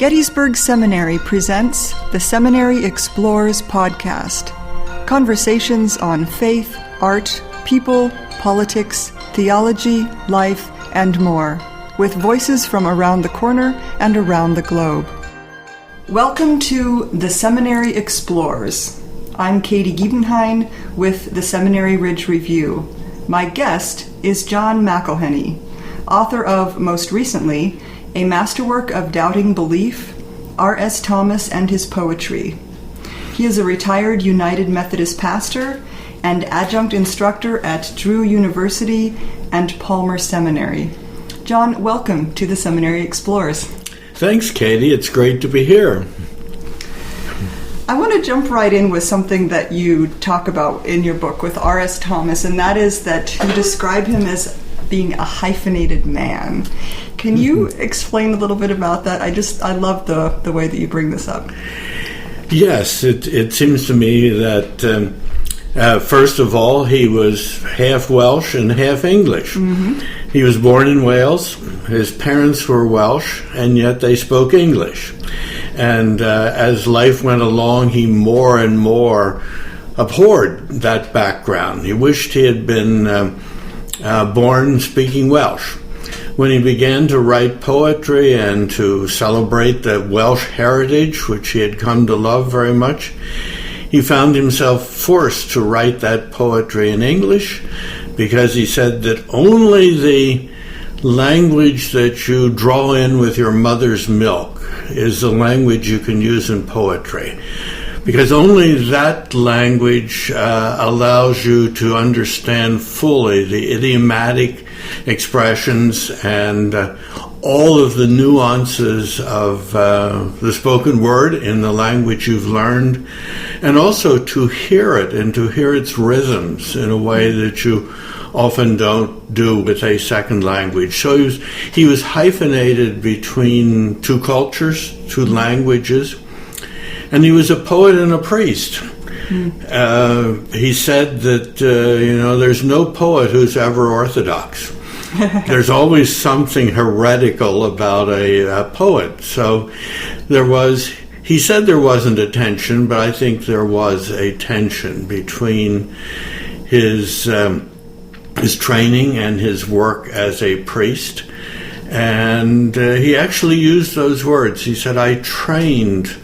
Gettysburg Seminary presents the Seminary Explores podcast. Conversations on faith, art, people, politics, theology, life, and more, with voices from around the corner and around the globe. Welcome to the Seminary Explores. I'm Katie Giebenhein with the Seminary Ridge Review. My guest is John McElhenney, author of, most recently, A Masterwork of Doubting Belief, R.S. Thomas and His Poetry. He is a retired United Methodist pastor and adjunct instructor at Drew University and Palmer Seminary. John, welcome to the Seminary Explores. Thanks, Katie. It's great to be here. I want to jump right in with something that you talk about in your book with R.S. Thomas, and that is that you describe him as being a hyphenated man. Can you explain a little bit about that? I love the way that you bring this up. Yes, it seems to me that first of all, he was half Welsh and half English. Mm-hmm. He was born in Wales. His parents were Welsh, and yet they spoke English. And as life went along, he more and more abhorred that background. He wished he had been born speaking Welsh. When he began to write poetry and to celebrate the Welsh heritage, which he had come to love very much, he found himself forced to write that poetry in English because he said that only the language that you draw in with your mother's milk is the language you can use in poetry. Because only that language allows you to understand fully the idiomatic expressions and all of the nuances of the spoken word in the language you've learned, and also to hear it and to hear its rhythms in a way that you often don't do with a second language. So he was hyphenated between two cultures, two languages, and he was a poet and a priest. He said that, there's no poet who's ever orthodox. There's always something heretical about a poet. So he said there wasn't a tension, but I think there was a tension between his training and his work as a priest. And he actually used those words. He said, I trained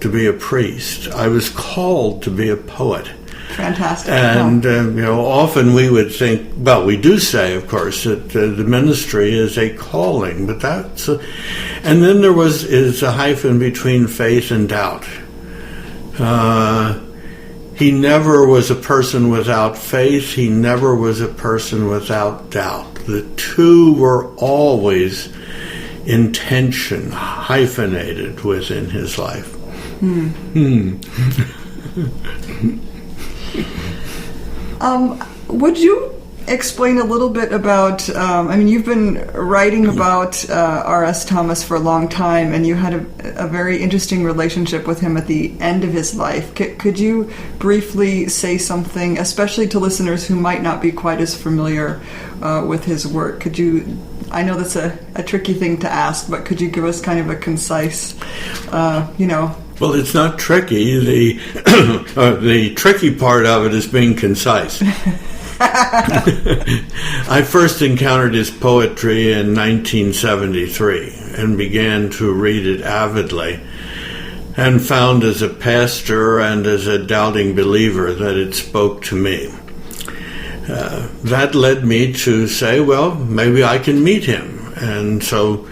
to be a priest. I was called to be a poet. Fantastic. And, often we would think, well, we do say, of course, that the ministry is a calling, but and then there is a hyphen between faith and doubt. He never was a person without faith. He never was a person without doubt. The two were always in tension, hyphenated within his life. Would you explain a little bit about, you've been writing about R.S. Thomas for a long time, and you had a very interesting relationship with him at the end of his life. Could you briefly say something, especially to listeners who might not be quite as familiar with his work? I know that's a tricky thing to ask, but could you give us kind of a concise, Well, it's not tricky. The tricky part of it is being concise. I first encountered his poetry in 1973 and began to read it avidly, and found as a pastor and as a doubting believer that it spoke to me. That led me to say, well, maybe I can meet him. And so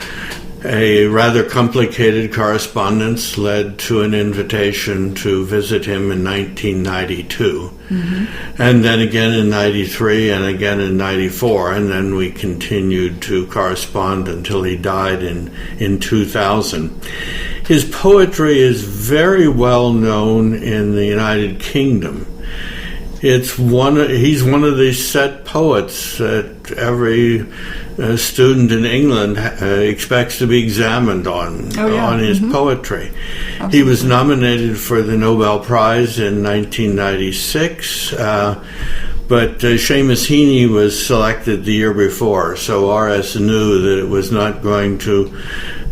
a rather complicated correspondence led to an invitation to visit him in 1992, and then again in 93, and again in 94, and then we continued to correspond until he died in 2000. His poetry is very well known in the United Kingdom. He's one of these set poets that every student in England expects to be on his poetry. Absolutely. He was nominated for the Nobel Prize in 1996, but Seamus Heaney was selected the year before, so R.S. knew that it was not going to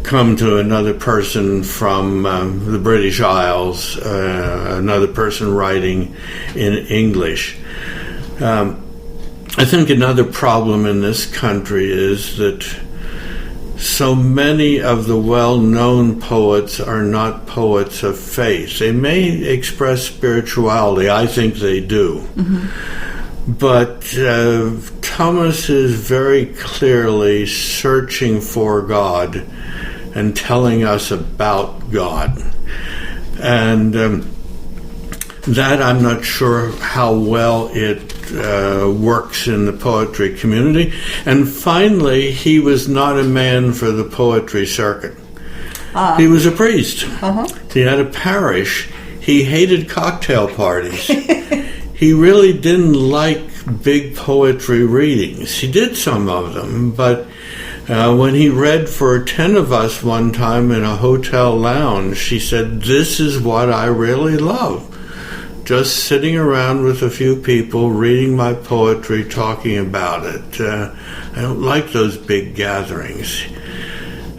come to another person from the British Isles, another person writing in English. I think another problem in this country is that so many of the well-known poets are not poets of faith. They may express spirituality. I think they do. Mm-hmm. But Thomas is very clearly searching for God and telling us about God. And that I'm not sure how well it works in the poetry community. And finally, he was not a man for the poetry circuit. He was a priest. Uh-huh. He had a parish. He hated cocktail parties. He really didn't like big poetry readings. He did some of them, but when he read for 10 of us one time in a hotel lounge, he said, "This is what I really love. Just sitting around with a few people, reading my poetry, talking about it. I don't like those big gatherings."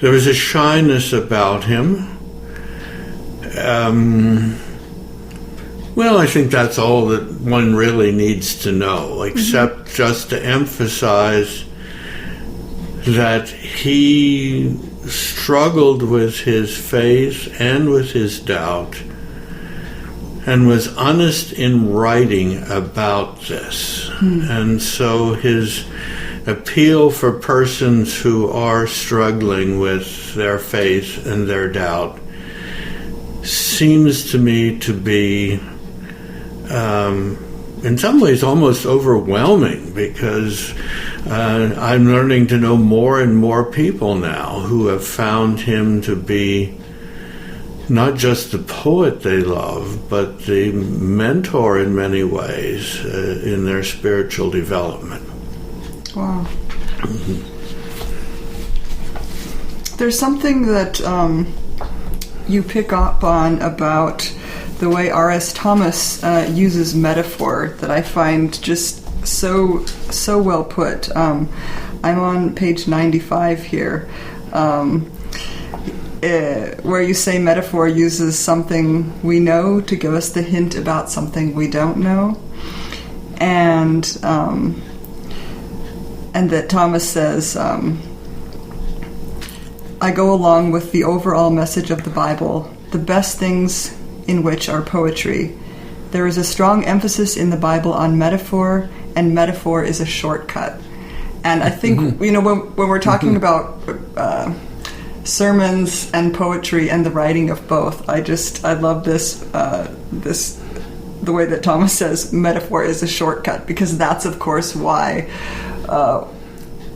There was a shyness about him. Well, I think that's all that one really needs to know, except just to emphasize that he struggled with his faith and with his doubt, and was honest in writing about this. And so his appeal for persons who are struggling with their faith and their doubt seems to me to be, in some ways, almost overwhelming, because I'm learning to know more and more people now who have found him to be not just the poet they love, but the mentor in many ways in their spiritual development. Wow. Mm-hmm. There's something that you pick up on about the way R.S. Thomas uses metaphor that I find just so well put. I'm on page 95 here. Where you say metaphor uses something we know to give us the hint about something we don't know, and that Thomas says, "I go along with the overall message of the Bible, the best things in which are poetry. There is a strong emphasis in the Bible on metaphor, and metaphor is a shortcut." And I think when we're talking about sermons and poetry and the writing of both, I love this the way that Thomas says metaphor is a shortcut, because that's of course why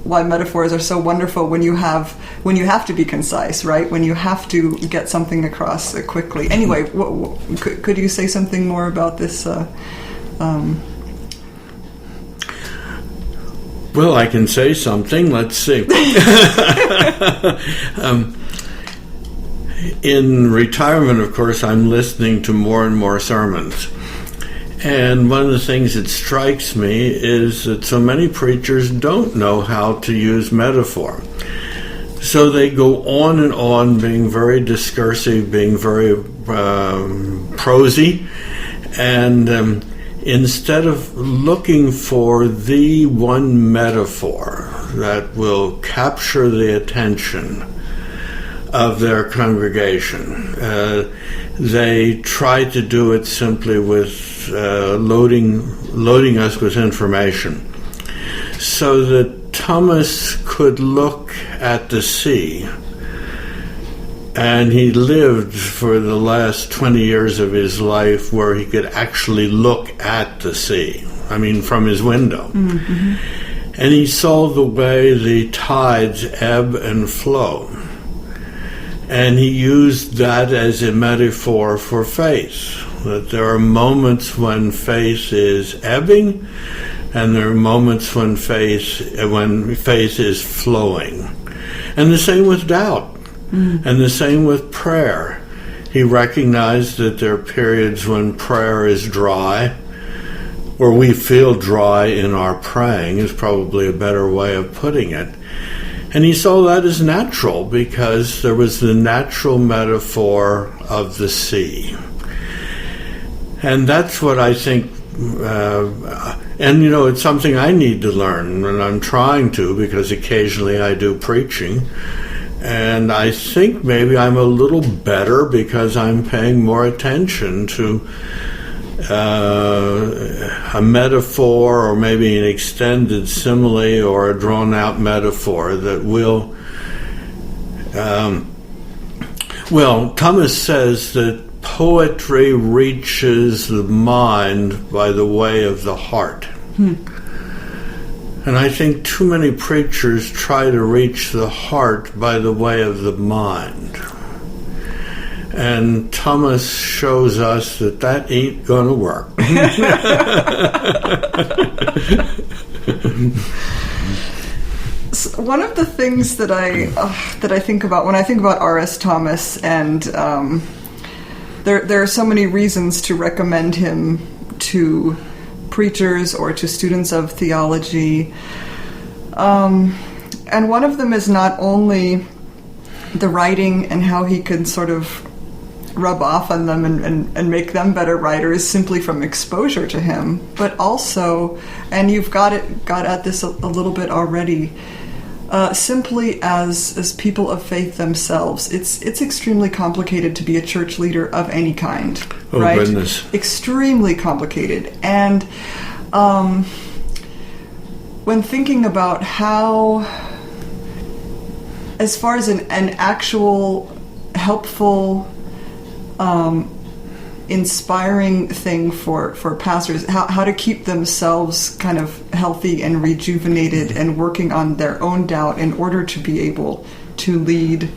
metaphors are so wonderful when you have to be concise, right? When you have to get something across quickly. Anyway, could you say something more about this? Well, I can say something. Let's see. In retirement, of course, I'm listening to more and more sermons. And one of the things that strikes me is that so many preachers don't know how to use metaphor. So they go on and on being very discursive, being very prosy, and instead of looking for the one metaphor that will capture the attention of their congregation, they try to do it simply with loading us with information, so that Thomas could look at the sea. And he lived for the last 20 years of his life where he could actually look at the sea, from his window. Mm-hmm. And he saw the way the tides ebb and flow. And he used that as a metaphor for faith, that there are moments when faith is ebbing, and there are moments when faith is flowing. And the same with doubt. And the same with prayer. He recognized that there are periods when prayer is dry, or we feel dry in our praying is probably a better way of putting it. And he saw that as natural because there was the natural metaphor of the sea. And that's what I think, and it's something I need to learn, and I'm trying to, because occasionally I do preaching. And I think maybe I'm a little better because I'm paying more attention to a metaphor, or maybe an extended simile, or a drawn-out metaphor that will... Thomas says that poetry reaches the mind by the way of the heart. And I think too many preachers try to reach the heart by the way of the mind. And Thomas shows us that ain't going to work. So one of the things that I think about when I think about R.S. Thomas, and there are so many reasons to recommend him to preachers or to students of theology. And one of them is not only the writing and how he can sort of rub off on them and make them better writers simply from exposure to him, but also, and you've got at this a little bit already, simply as people of faith themselves. It's extremely complicated to be a church leader of any kind. Oh, right? Goodness. Extremely complicated. And when thinking about how, as far as an actual helpful, inspiring thing for pastors, how to keep themselves kind of healthy and rejuvenated and working on their own doubt in order to be able to lead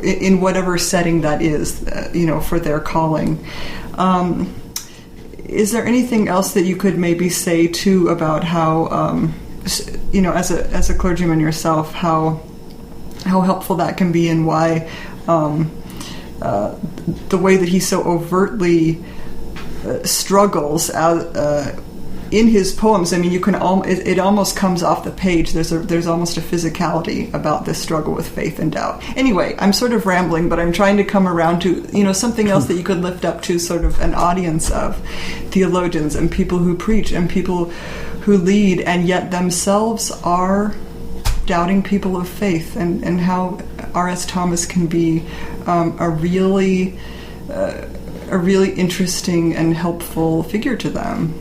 in whatever setting that is, for their calling. Is there anything else that you could maybe say too about how, as a clergyman yourself, how helpful that can be, and why the way that he so overtly struggles in his poems? I mean, you can it almost comes off the page. There's almost a physicality about this struggle with faith and doubt. Anyway, I'm sort of rambling, but I'm trying to come around to something else that you could lift up to sort of an audience of theologians and people who preach and people who lead, and yet themselves are doubting people of faith, and how R.S. Thomas can be a really interesting and helpful figure to them.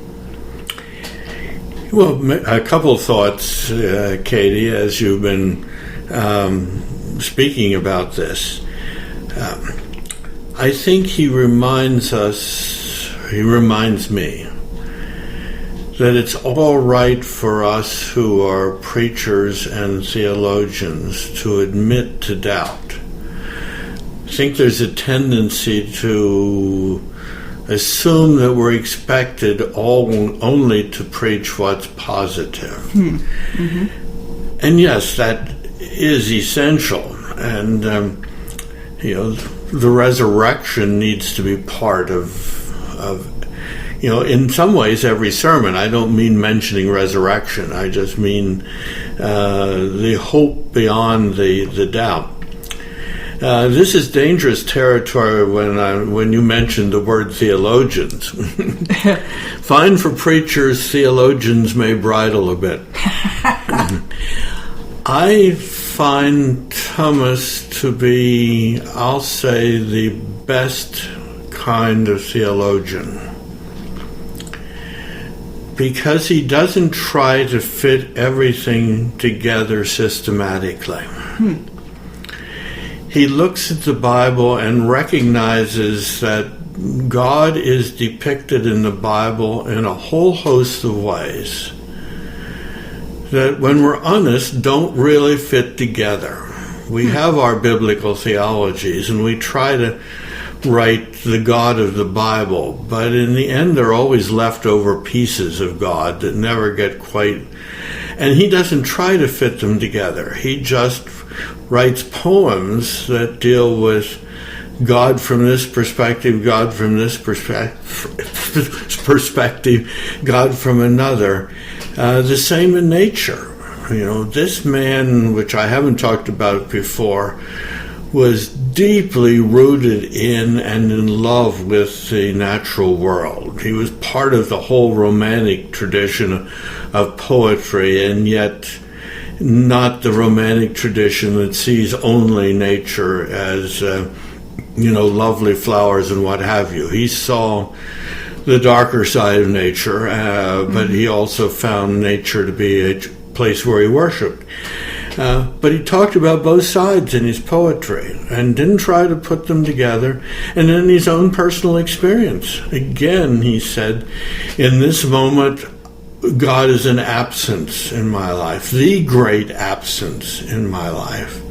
Well, a couple of thoughts, Katie, as you've been speaking about this. I think he reminds me that it's all right for us who are preachers and theologians to admit to doubt. I think there's a tendency to assume that we're expected only to preach what's positive. Mm-hmm. And yes, that is essential. And, the resurrection needs to be part of in some ways, every sermon. I don't mean mentioning resurrection. I just mean the hope beyond the doubt. This is dangerous territory when you mention the word theologians. Fine for preachers, theologians may bridle a bit. I find Thomas to be, I'll say, the best kind of theologian, because he doesn't try to fit everything together systematically. He looks at the Bible and recognizes that God is depicted in the Bible in a whole host of ways that, when we're honest, don't really fit together. We have our biblical theologies, and we try to write the God of the Bible, but in the end they're always leftover pieces of God that never get quite... And he doesn't try to fit them together. He just writes poems that deal with God from this perspective, God from this perspective, God from another. The same in nature. This man, which I haven't talked about before, was deeply rooted in and in love with the natural world. He was part of the whole romantic tradition of poetry, and yet not the romantic tradition that sees only nature as, lovely flowers and what have you. He saw the darker side of nature, but he also found nature to be a place where he worshipped. But he talked about both sides in his poetry and didn't try to put them together. And in his own personal experience, again, he said, in this moment, God is an absence in my life, the great absence in my life.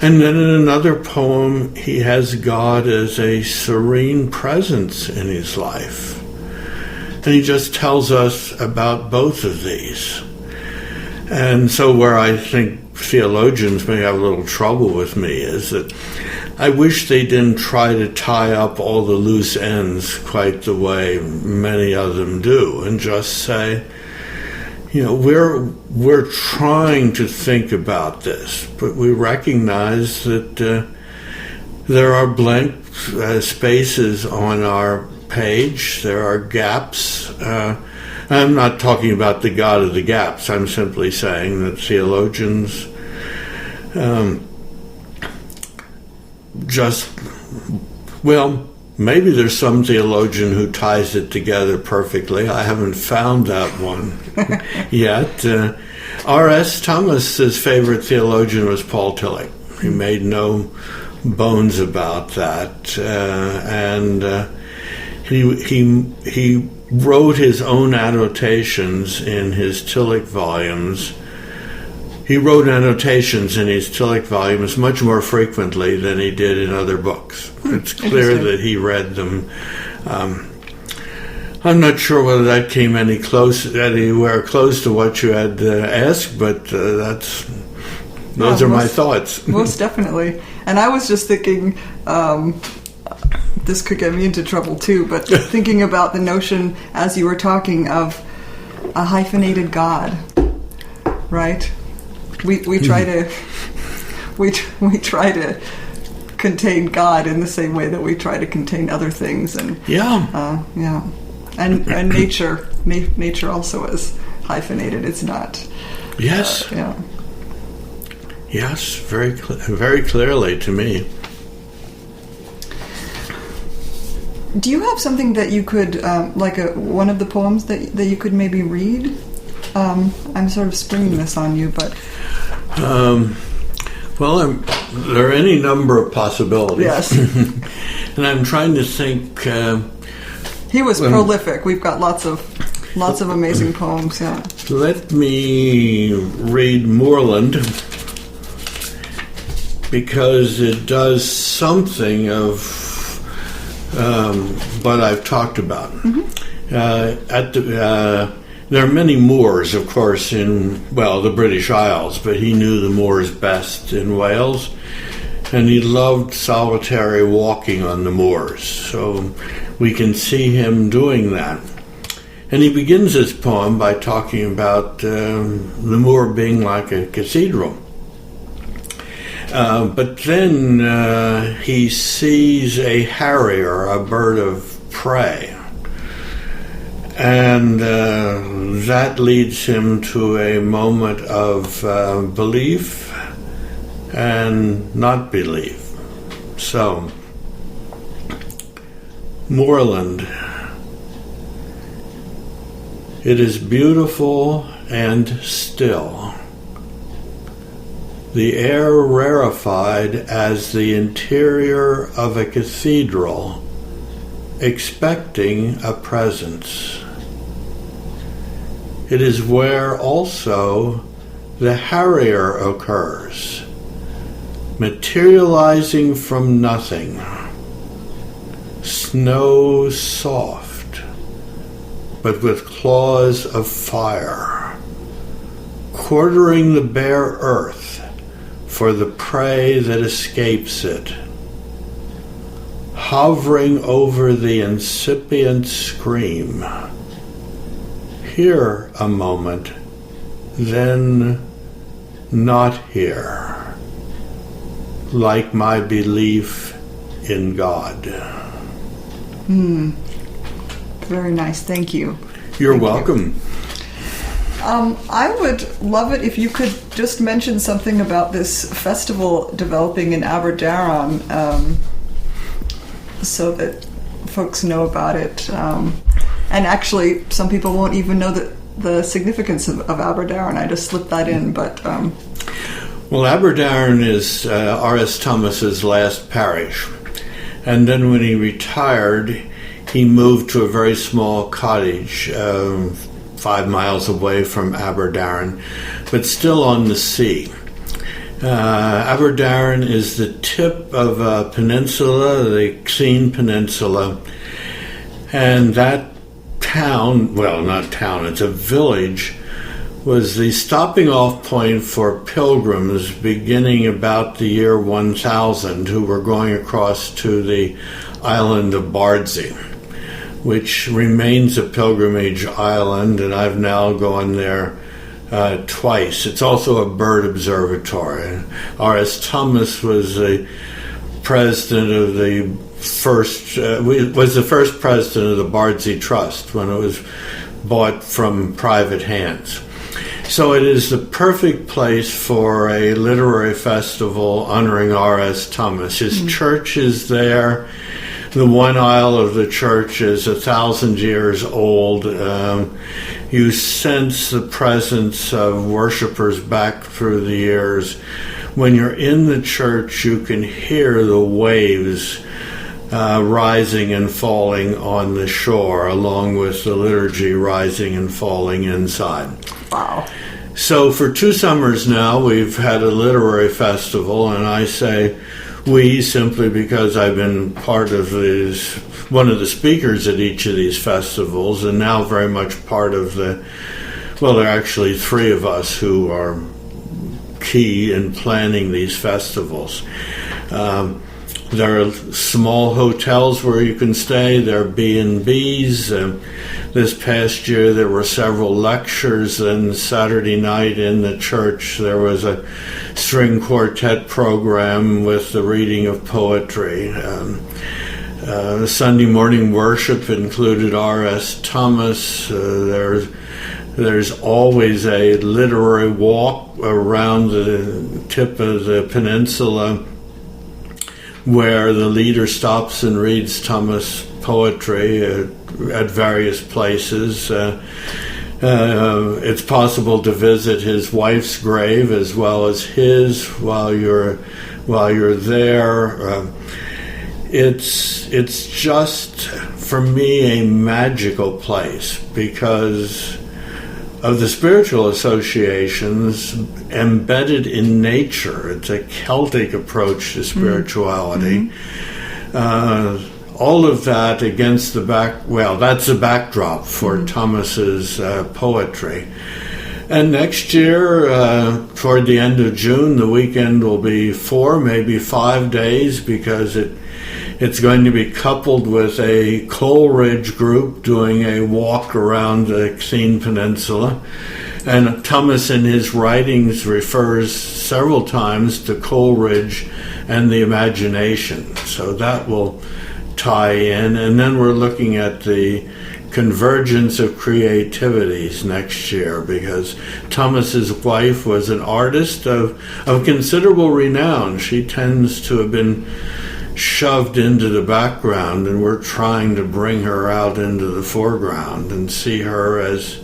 And then in another poem, he has God as a serene presence in his life. And he just tells us about both of these. And so where I think theologians may have a little trouble with me is that I wish they didn't try to tie up all the loose ends quite the way many of them do, and just say, we're trying to think about this, but we recognize that there are blank spaces on our page, there are gaps. I'm not talking about the God of the gaps. I'm simply saying that theologians maybe there's some theologian who ties it together perfectly. I haven't found that one yet. R.S. Thomas's favorite theologian was Paul Tillich. He made no bones about that. He wrote his own annotations in his Tillich volumes. He wrote annotations in his Tillich volumes much more frequently than he did in other books. It's clear that he read them. I'm not sure whether that came anywhere close to what you had asked, but those are my thoughts. Most definitely. And I was just thinking, this could get me into trouble too, but thinking about the notion as you were talking of a hyphenated God, right? We try to we try to contain God in the same way that we try to contain other things, and and nature also is hyphenated. It's not. Yes. Yes, very clearly to me. Do you have something that you could, one of the poems that you could maybe read? I'm sort of springing this on you, but... there are any number of possibilities. Yes. And I'm trying to think... he was prolific. We've got lots of amazing poems, yeah. Let me read Moorland, because it does something of what I've talked about. Mm-hmm. There are many moors, of course, in the British Isles, but he knew the moors best in Wales, and he loved solitary walking on the moors. So we can see him doing that. And he begins his poem by talking about the moor being like a cathedral. But then he sees a harrier, a bird of prey, and that leads him to a moment of belief and not belief. So, Moorland. It is beautiful and still. The air rarefied as the interior of a cathedral, expecting a presence. It is where also the harrier occurs, materializing from nothing, snow soft, but with claws of fire, quartering the bare earth for the prey that escapes it, hovering over the incipient scream. Here a moment, then not here, like my belief in God. Very nice. Thank you. You're welcome. I would love it if you could just mention something about this festival developing in Aberdaron, so that folks know about it. And actually, some people won't even know the significance of Aberdaron. I just slipped that in, but... Well, Aberdaron is R.S. Thomas's last parish. And then when he retired, he moved to a very small cottage 5 miles away from Aberdaron, but still on the sea. Aberdaron is the tip of a peninsula, the Xene Peninsula, and that town, well, not town, it's a village, was the stopping off point for pilgrims beginning about the year 1000 who were going across to the island of Bardsey, which remains a pilgrimage island, and I've now gone there twice. It's also a bird observatory. R.S. Thomas was the president of the first president of the Bardsey Trust when it was bought from private hands. So it is the perfect place for a literary festival honoring R.S. Thomas. His church is there. The one aisle of the church is 1,000 years old. You sense the presence of worshipers back through the years. When you're in the church, you can hear the waves rising and falling on the shore, along with the liturgy rising and falling inside. Wow. So for 2 summers now, we've had a literary festival, and I say we simply because I've been part of one of the speakers at each of these festivals, and now very much part of there are actually 3 of us who are key in planning these festivals. There are small hotels where you can stay. There are B&Bs. This past year there were several lectures, and Saturday night in the church there was a string quartet program with the reading of poetry. The Sunday morning worship included R.S. Thomas. There's always a literary walk around the tip of the peninsula where the leader stops and reads Thomas poetry at various places. It's possible to visit his wife's grave as well as his while you're there. It's just, for me, a magical place because of the spiritual associations embedded in nature. It's a Celtic approach to spirituality. All of that against that's the backdrop for Thomas's poetry. And next year, toward the end of June, the weekend will be 4, maybe 5 days, because it's going to be coupled with a Coleridge group doing a walk around the Xene Peninsula. And Thomas in his writings refers several times to Coleridge and the imagination. So that will tie in. And then we're looking at the convergence of creativities next year, because Thomas's wife was an artist of considerable renown. She tends to have been shoved into the background, and we're trying to bring her out into the foreground and see her as,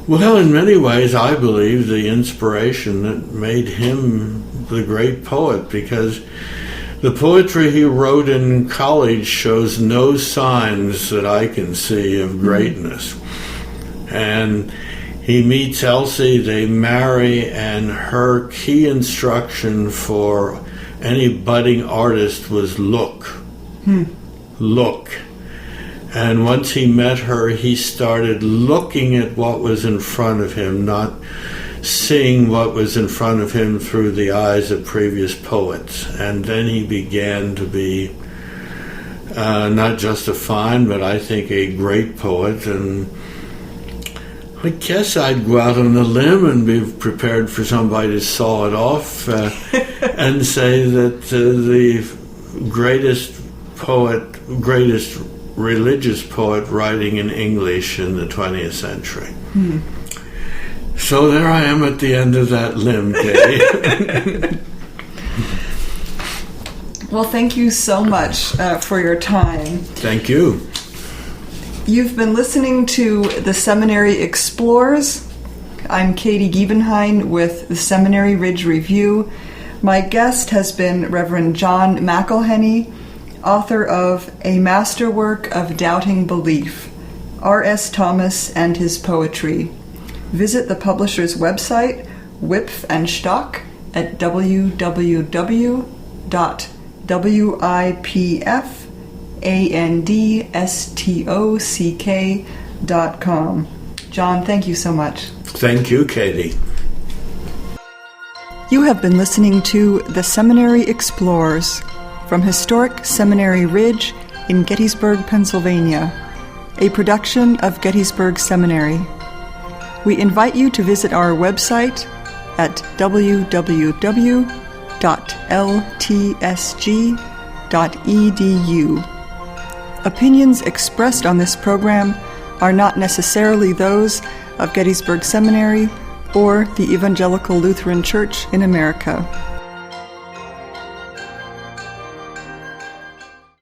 well, in many ways, I believe the inspiration that made him the great poet, because the poetry he wrote in college shows no signs that I can see of greatness. And he meets Elsie, they marry, and her key instruction for any budding artist was look. Look. And once he met her, he started looking at what was in front of him, not seeing what was in front of him through the eyes of previous poets. And then he began to be not just a fine, but I think a great poet. And I guess I'd go out on a limb and be prepared for somebody to saw it off and say that the greatest religious poet writing in English in the 20th century. So there I am at the end of that limb, Katie. Well, thank you so much for your time. Thank you. You've been listening to the Seminary Explores. I'm Katie Giebenheim with the Seminary Ridge Review. My guest has been Reverend John McElhenney, author of A Masterwork of Doubting Belief, R.S. Thomas and His Poetry. Visit the publisher's website, Wipf and Stock, at www.wipfandstock.com. John, thank you so much. Thank you, Katie. You have been listening to The Seminary Explores from historic Seminary Ridge in Gettysburg, Pennsylvania, a production of Gettysburg Seminary. We invite you to visit our website at www.ltsg.edu. Opinions expressed on this program are not necessarily those of Gettysburg Seminary or the Evangelical Lutheran Church in America.